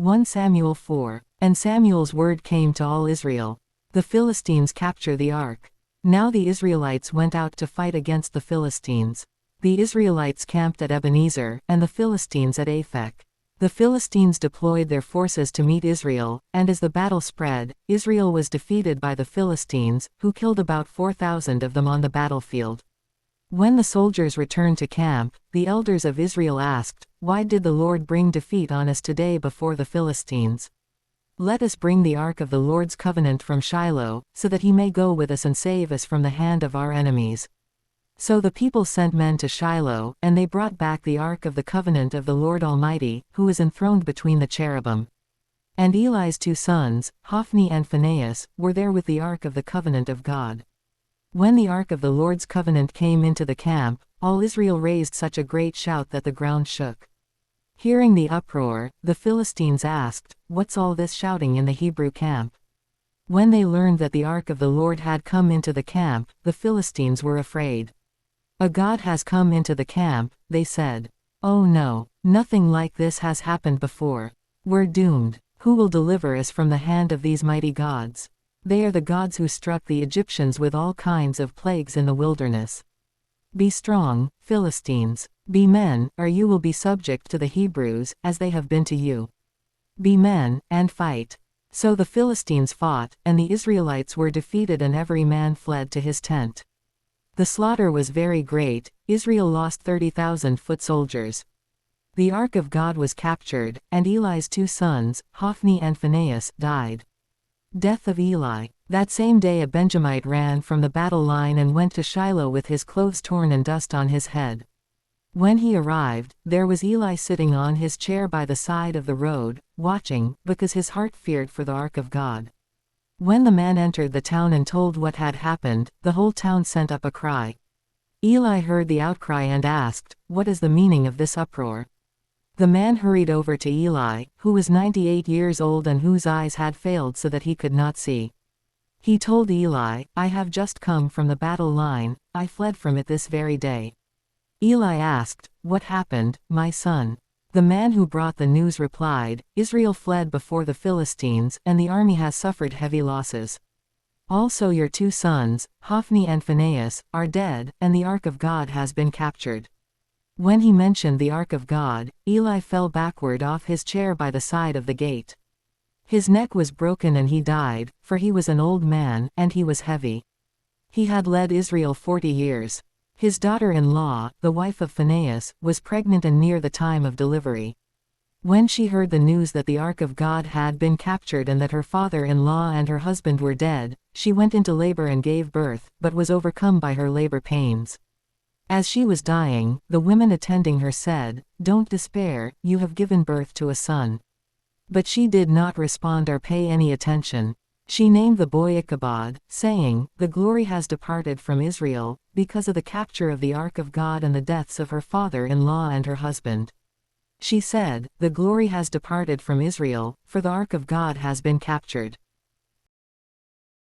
1 Samuel 4. And Samuel's word came to all Israel. The Philistines capture the ark. Now the Israelites went out to fight against the Philistines. The Israelites camped at Ebenezer, and the Philistines at Aphek. The Philistines deployed their forces to meet Israel, and as the battle spread, Israel was defeated by the Philistines, who killed about 4,000 of them on the battlefield. When the soldiers returned to camp, the elders of Israel asked, "Why did the Lord bring defeat on us today before the Philistines? Let us bring the ark of the Lord's covenant from Shiloh, so that he may go with us and save us from the hand of our enemies." So the people sent men to Shiloh, and they brought back the ark of the covenant of the Lord Almighty, who is enthroned between the cherubim. And Eli's 2 sons, Hophni and Phinehas, were there with the ark of the covenant of God. When the ark of the Lord's covenant came into the camp, all Israel raised such a great shout that the ground shook. Hearing the uproar, the Philistines asked, "What's all this shouting in the Hebrew camp?" When they learned that the ark of the Lord had come into the camp, the Philistines were afraid. "A god has come into the camp," they said. "Oh no, nothing like this has happened before. We're doomed. Who will deliver us from the hand of these mighty gods? They are the gods who struck the Egyptians with all kinds of plagues in the wilderness. Be strong, Philistines. Be men, or you will be subject to the Hebrews, as they have been to you. Be men, and fight." So the Philistines fought, and the Israelites were defeated, and every man fled to his tent. The slaughter was very great. Israel lost 30,000 foot soldiers. The ark of God was captured, and Eli's 2 sons, Hophni and Phinehas, died. Death of Eli. That same day a Benjamite ran from the battle line and went to Shiloh with his clothes torn and dust on his head. When he arrived, there was Eli sitting on his chair by the side of the road, watching, because his heart feared for the ark of God. When the man entered the town and told what had happened, the whole town sent up a cry. Eli heard the outcry and asked, "What is the meaning of this uproar?" The man hurried over to Eli, who was 98 years old and whose eyes had failed so that he could not see. He told Eli, "I have just come from the battle line, I fled from it this very day." Eli asked, "What happened, my son?" The man who brought the news replied, "Israel fled before the Philistines, and the army has suffered heavy losses. Also your 2 sons, Hophni and Phinehas, are dead, and the ark of God has been captured." When he mentioned the ark of God, Eli fell backward off his chair by the side of the gate. His neck was broken and he died, for he was an old man, and he was heavy. He had led Israel 40 years. His daughter-in-law, the wife of Phinehas, was pregnant and near the time of delivery. When she heard the news that the ark of God had been captured and that her father-in-law and her husband were dead, she went into labor and gave birth, but was overcome by her labor pains. As she was dying, the women attending her said, "Don't despair, you have given birth to a son." But she did not respond or pay any attention. She named the boy Ichabod, saying, "The glory has departed from Israel, because of the capture of the ark of God and the deaths of her father-in-law and her husband." She said, "The glory has departed from Israel, for the ark of God has been captured."